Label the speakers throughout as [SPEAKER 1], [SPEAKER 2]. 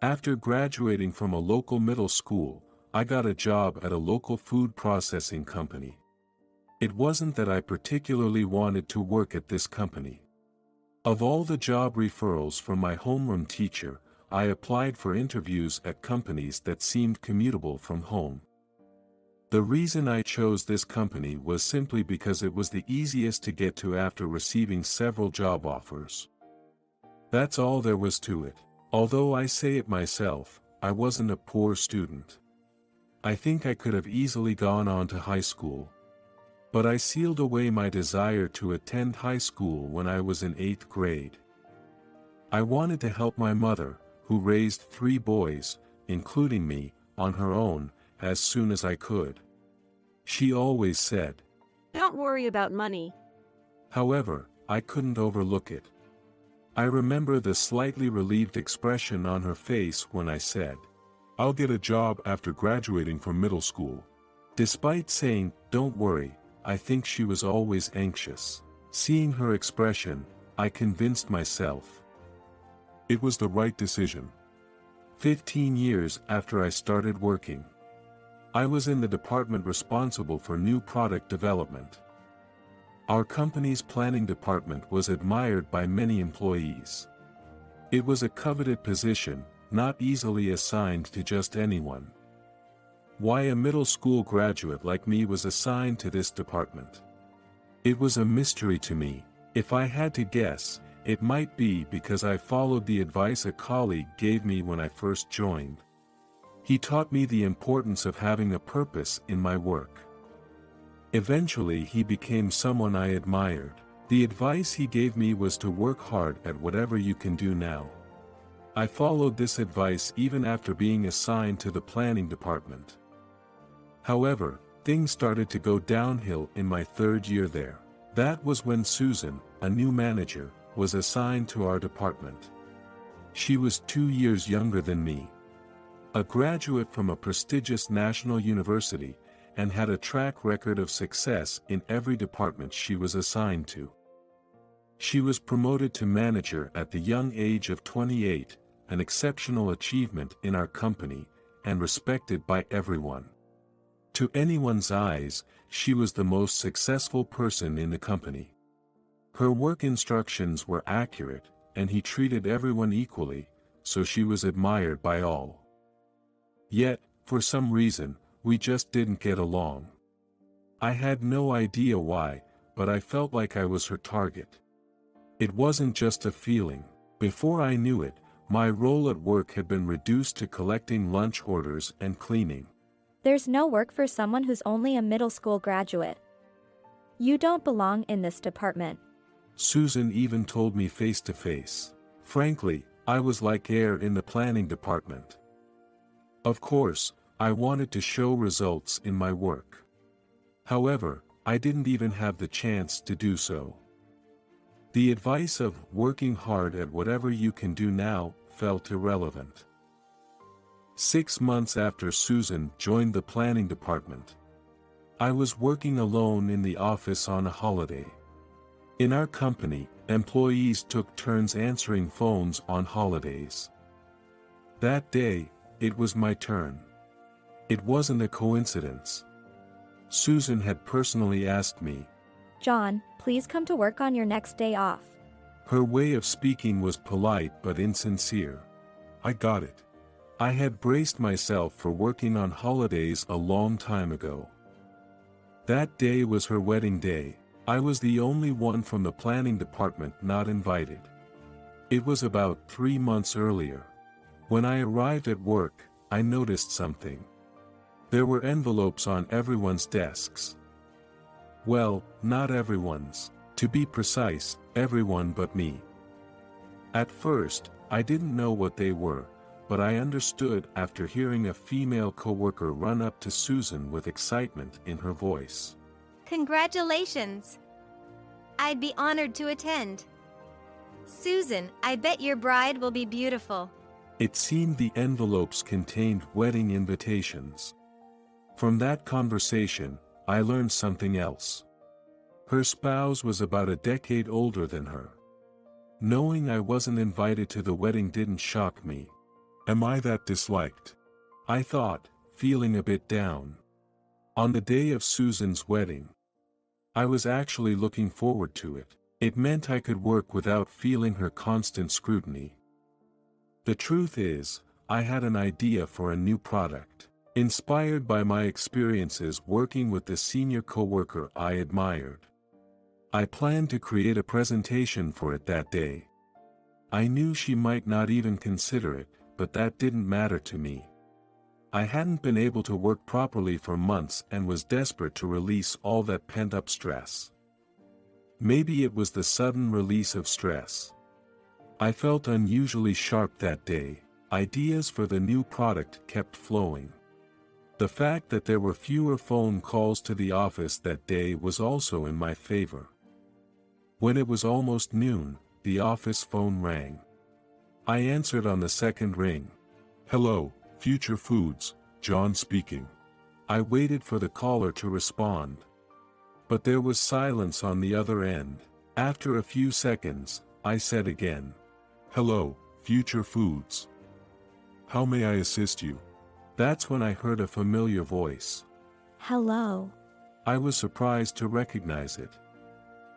[SPEAKER 1] After graduating from a local middle school, I got a job at a local food processing company. It wasn't that I particularly wanted to work at this company. Of all the job referrals from my homeroom teacher, I applied for interviews at companies that seemed commutable from home. The reason I chose this company was simply because it was the easiest to get to after receiving several job offers. That's all there was to it. Although I say it myself, I wasn't a poor student. I think I could have easily gone on to high school. But I sealed away my desire to attend high school when I was in 8th grade. I wanted to help my mother, who raised 3 boys, including me, on her own, as soon as I could. She always said,
[SPEAKER 2] "Don't worry about money."
[SPEAKER 1] However, I couldn't overlook it. I remember the slightly relieved expression on her face when I said, "I'll get a job after graduating from middle school." Despite saying, "Don't worry," I think she was always anxious. Seeing her expression, I convinced myself it was the right decision. 15 years after I started working, I was in the department responsible for new product development. Our company's planning department was admired by many employees. It was a coveted position, not easily assigned to just anyone. Why a middle school graduate like me was assigned to this department? It was a mystery to me. If I had to guess, it might be because I followed the advice a colleague gave me when I first joined. He taught me the importance of having a purpose in my work. Eventually he became someone I admired. The advice he gave me was to work hard at whatever you can do now. I followed this advice even after being assigned to the planning department. However, things started to go downhill in my 3rd year there. That was when Susan, a new manager, was assigned to our department. She was 2 years younger than me. A graduate from a prestigious national university, and had a track record of success in every department she was assigned to. She was promoted to manager at the young age of 28, an exceptional achievement in our company, and respected by everyone. To anyone's eyes, she was the most successful person in the company. Her work instructions were accurate, and he treated everyone equally, so she was admired by all. Yet, for some reason, we just didn't get along. I had no idea why, but I felt like I was her target. It wasn't just a feeling. Before I knew it, my role at work had been reduced to collecting lunch orders and cleaning.
[SPEAKER 3] There's no work for someone who's only a middle school graduate. You don't belong in this department.
[SPEAKER 1] Susan even told me face to face. Frankly, I was like air in the planning department. Of course, I wanted to show results in my work. However, I didn't even have the chance to do so. The advice of working hard at whatever you can do now felt irrelevant. 6 months after Susan joined the planning department, I was working alone in the office on a holiday. In our company, employees took turns answering phones on holidays. That day, it was my turn. It wasn't a coincidence. Susan had personally asked me,
[SPEAKER 3] "John, please come to work on your next day off."
[SPEAKER 1] Her way of speaking was polite but insincere. I got it. I had braced myself for working on holidays a long time ago. That day was her wedding day. I was the only one from the planning department not invited. It was about 3 months earlier. When I arrived at work, I noticed something. There were envelopes on everyone's desks. Well, not everyone's. To be precise, everyone but me. At first, I didn't know what they were, but I understood after hearing a female coworker run up to Susan with excitement in her voice.
[SPEAKER 4] Congratulations! I'd be honored to attend. Susan, I bet your bride will be beautiful.
[SPEAKER 1] It seemed the envelopes contained wedding invitations. From that conversation, I learned something else. Her spouse was about a decade older than her. Knowing I wasn't invited to the wedding didn't shock me. Am I that disliked? I thought, feeling a bit down. On the day of Susan's wedding, I was actually looking forward to it. It meant I could work without feeling her constant scrutiny. The truth is, I had an idea for a new product, inspired by my experiences working with the senior coworker I admired. I planned to create a presentation for it that day. I knew she might not even consider it, but that didn't matter to me. I hadn't been able to work properly for months and was desperate to release all that pent-up stress. Maybe it was the sudden release of stress. I felt unusually sharp that day. Ideas for the new product kept flowing. The fact that there were fewer phone calls to the office that day was also in my favor. When it was almost noon, the office phone rang. I answered on the second ring. "Hello, Future Foods, John speaking." I waited for the caller to respond. But there was silence on the other end. After a few seconds, I said again, "Hello, Future Foods. How may I assist you?" That's when I heard a familiar voice.
[SPEAKER 3] Hello.
[SPEAKER 1] I was surprised to recognize it.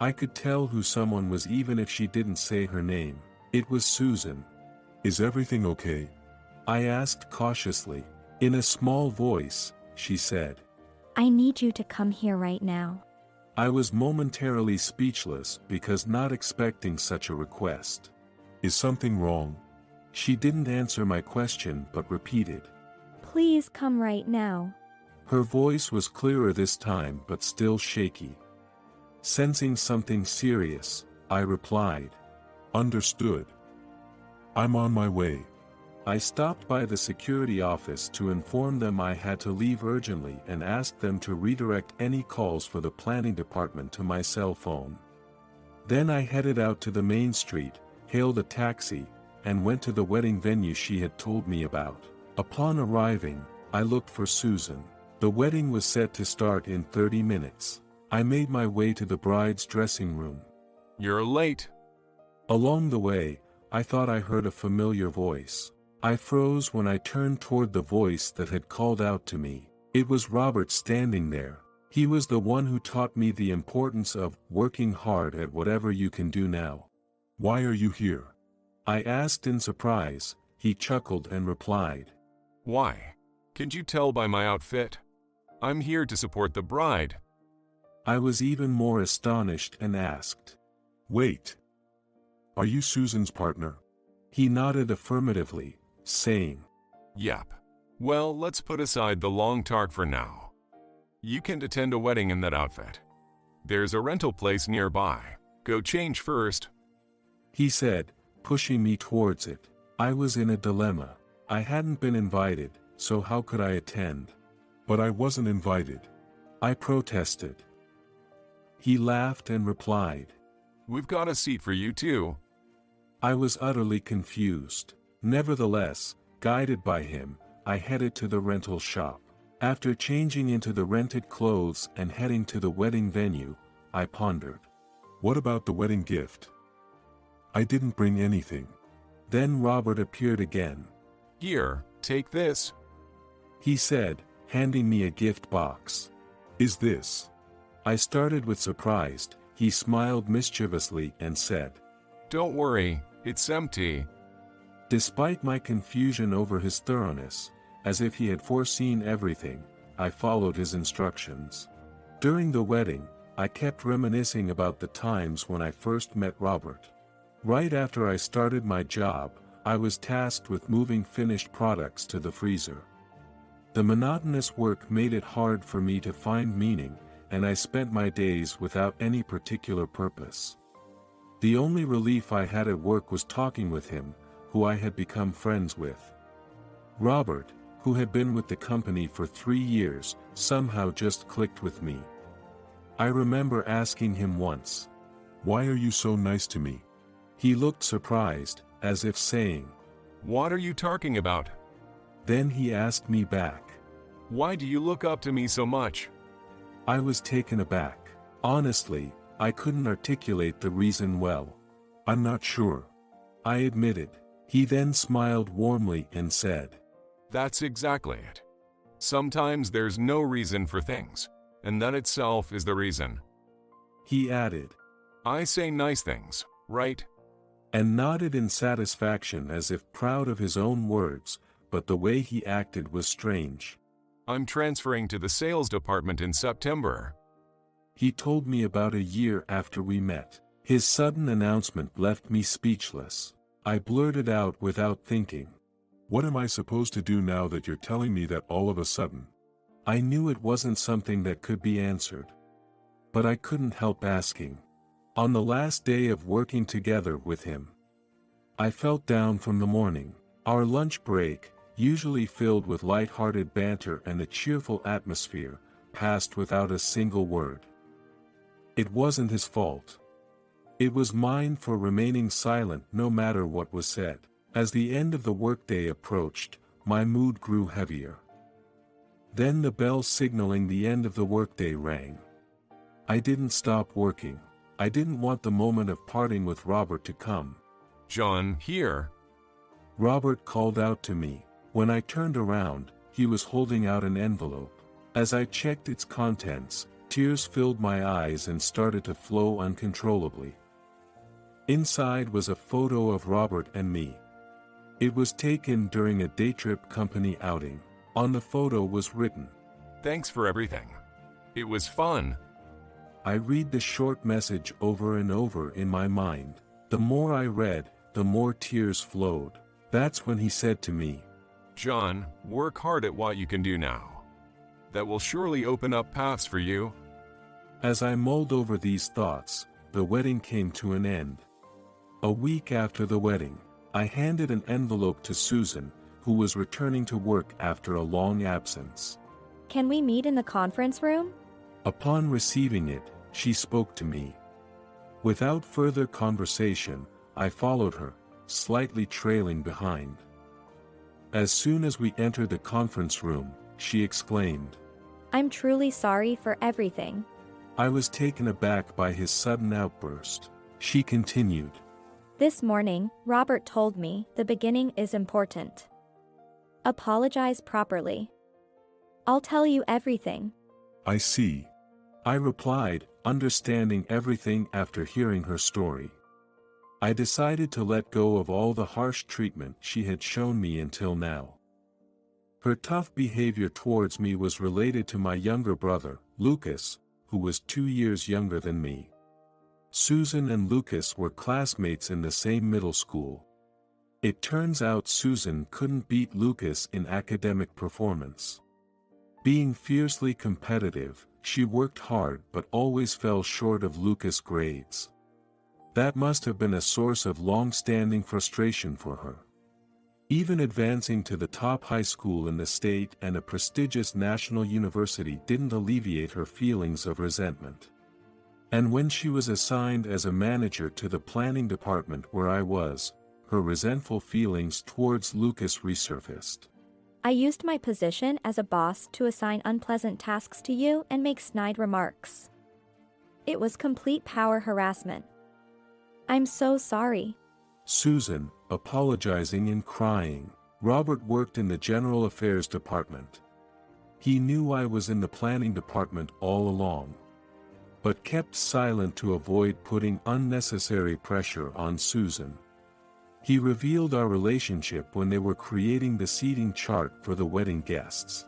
[SPEAKER 1] I could tell who someone was even if she didn't say her name. It was Susan. "Is everything okay?" I asked cautiously. In a small voice, she said,
[SPEAKER 3] I need you to come here right now.
[SPEAKER 1] I was momentarily speechless because not expecting such a request. "Is something wrong?" She didn't answer my question but repeated.
[SPEAKER 3] Please come right now.
[SPEAKER 1] Her voice was clearer this time but still shaky. Sensing something serious, I replied, "Understood. I'm on my way." I stopped by the security office to inform them I had to leave urgently and asked them to redirect any calls for the planning department to my cell phone. Then I headed out to the main street, hailed a taxi, and went to the wedding venue she had told me about. Upon arriving, I looked for Susan. The wedding was set to start in 30 minutes. I made my way to the bride's dressing room.
[SPEAKER 5] "You're late."
[SPEAKER 1] Along the way, I thought I heard a familiar voice. I froze when I turned toward the voice that had called out to me. It was Robert standing there. He was the one who taught me the importance of working hard at whatever you can do now. "Why are you here?" I asked in surprise. He chuckled and replied,
[SPEAKER 5] "Why? Can't you tell by my outfit? I'm here to support the bride."
[SPEAKER 1] I was even more astonished and asked, "Wait. Are you Susan's partner?" He nodded affirmatively, saying,
[SPEAKER 5] "Yep. Well, let's put aside the long talk for now. You can't attend a wedding in that outfit. There's a rental place nearby. Go change first."
[SPEAKER 1] He said, pushing me towards it. I was in a dilemma. I hadn't been invited, so how could I attend? "But I wasn't invited," I protested. He laughed and replied,
[SPEAKER 5] "We've got a seat for you too."
[SPEAKER 1] I was utterly confused. Nevertheless, guided by him, I headed to the rental shop. After changing into the rented clothes and heading to the wedding venue, I pondered. What about the wedding gift? I didn't bring anything. Then Robert appeared again.
[SPEAKER 5] "Here, take this,"
[SPEAKER 1] he said, handing me a gift box. "Is this?" I started with surprise. He smiled mischievously and said,
[SPEAKER 5] "Don't worry, it's empty."
[SPEAKER 1] Despite my confusion over his thoroughness, as if he had foreseen everything, I followed his instructions. During the wedding, I kept reminiscing about the times when I first met Robert. Right after I started my job, I was tasked with moving finished products to the freezer. The monotonous work made it hard for me to find meaning, and I spent my days without any particular purpose. The only relief I had at work was talking with him, who I had become friends with. Robert, who had been with the company for 3 years, somehow just clicked with me. I remember asking him once, "Why are you so nice to me?" He looked surprised, as if saying,
[SPEAKER 5] "What are you talking about?"
[SPEAKER 1] Then he asked me back,
[SPEAKER 5] "Why do you look up to me so much?"
[SPEAKER 1] I was taken aback. Honestly, I couldn't articulate the reason well. "I'm not sure," I admitted. He then smiled warmly and said,
[SPEAKER 5] That's exactly it. Sometimes there's no reason for things, and that itself is the reason.
[SPEAKER 1] He added,
[SPEAKER 5] I say nice things, right?
[SPEAKER 1] and nodded in satisfaction as if proud of his own words, but the way he acted was strange.
[SPEAKER 5] I'm transferring to the sales department in September.
[SPEAKER 1] He told me about a year after we met. His sudden announcement left me speechless. I blurted out without thinking, "What am I supposed to do now that you're telling me that all of a sudden?" I knew it wasn't something that could be answered. But I couldn't help asking. On the last day of working together with him, I felt down from the morning. Our lunch break, usually filled with light-hearted banter and a cheerful atmosphere, passed without a single word. It wasn't his fault. It was mine for remaining silent no matter what was said. As the end of the workday approached, my mood grew heavier. Then the bell signaling the end of the workday rang. I didn't stop working. I didn't want the moment of parting with Robert to come.
[SPEAKER 5] John, here.
[SPEAKER 1] Robert called out to me. When I turned around, he was holding out an envelope. As I checked its contents, tears filled my eyes and started to flow uncontrollably. Inside was a photo of Robert and me. It was taken during a day trip company outing. On the photo was written,
[SPEAKER 5] Thanks for everything. It was fun.
[SPEAKER 1] I read the short message over and over in my mind. The more I read, the more tears flowed. That's when he said to me,
[SPEAKER 5] John, work hard at what you can do now. That will surely open up paths for you.
[SPEAKER 1] As I mulled over these thoughts, the wedding came to an end. A week after the wedding, I handed an envelope to Susan, who was returning to work after a long absence.
[SPEAKER 3] Can we meet in the conference room?
[SPEAKER 1] Upon receiving it, she spoke to me. Without further conversation, I followed her, slightly trailing behind. As soon as we entered the conference room, she exclaimed,
[SPEAKER 3] I'm truly sorry for everything.
[SPEAKER 1] I was taken aback by his sudden outburst. She continued,
[SPEAKER 3] This morning, Robert told me the beginning is important. Apologize properly. I'll tell you everything.
[SPEAKER 1] I see. I replied, understanding everything after hearing her story. I decided to let go of all the harsh treatment she had shown me until now. Her tough behavior towards me was related to my younger brother, Lucas, who was 2 years younger than me. Susan and Lucas were classmates in the same middle school. It turns out Susan couldn't beat Lucas in academic performance. Being fiercely competitive, she worked hard but always fell short of Lucas' grades. That must have been a source of long-standing frustration for her. Even advancing to the top high school in the state and a prestigious national university didn't alleviate her feelings of resentment. And when she was assigned as a manager to the planning department where I was, her resentful feelings towards Lucas resurfaced.
[SPEAKER 3] I used my position as a boss to assign unpleasant tasks to you and make snide remarks. It was complete power harassment. I'm so sorry.
[SPEAKER 1] Susan, apologizing and crying. Robert worked in the General Affairs Department. He knew I was in the planning department all along, but kept silent to avoid putting unnecessary pressure on Susan. He revealed our relationship when they were creating the seating chart for the wedding guests.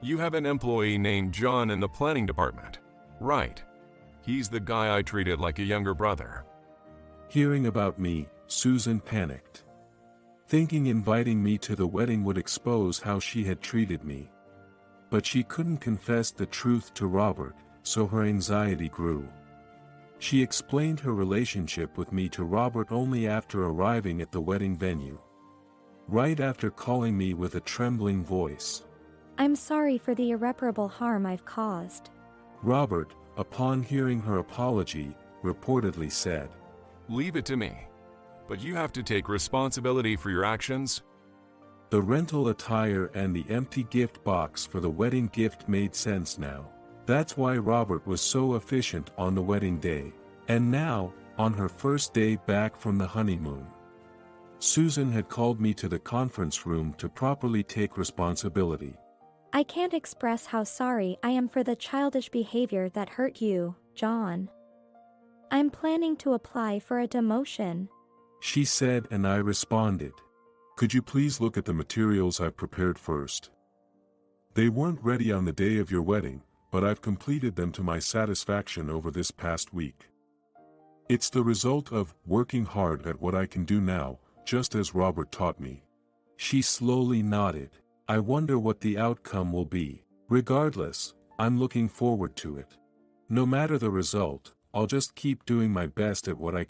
[SPEAKER 5] You have an employee named John in the planning department, right? He's the guy I treated like a younger brother.
[SPEAKER 1] Hearing about me, Susan panicked, thinking inviting me to the wedding would expose how she had treated me. But she couldn't confess the truth to Robert, so her anxiety grew. She explained her relationship with me to Robert only after arriving at the wedding venue. Right after calling me with a trembling voice.
[SPEAKER 3] I'm sorry for the irreparable harm I've caused.
[SPEAKER 1] Robert, upon hearing her apology, reportedly said,
[SPEAKER 5] Leave it to me. But you have to take responsibility for your actions.
[SPEAKER 1] The rental attire and the empty gift box for the wedding gift made sense now. That's why Robert was so efficient on the wedding day. And now, on her first day back from the honeymoon, Susan had called me to the conference room to properly take responsibility.
[SPEAKER 3] I can't express how sorry I am for the childish behavior that hurt you, John. I'm planning to apply for a demotion.
[SPEAKER 1] She said, and I responded. Could you please look at the materials I've prepared first? They weren't ready on the day of your wedding, but I've completed them to my satisfaction over this past week. It's the result of working hard at what I can do now, just as Robert taught me. She slowly nodded. I wonder what the outcome will be. Regardless, I'm looking forward to it. No matter the result, I'll just keep doing my best at what I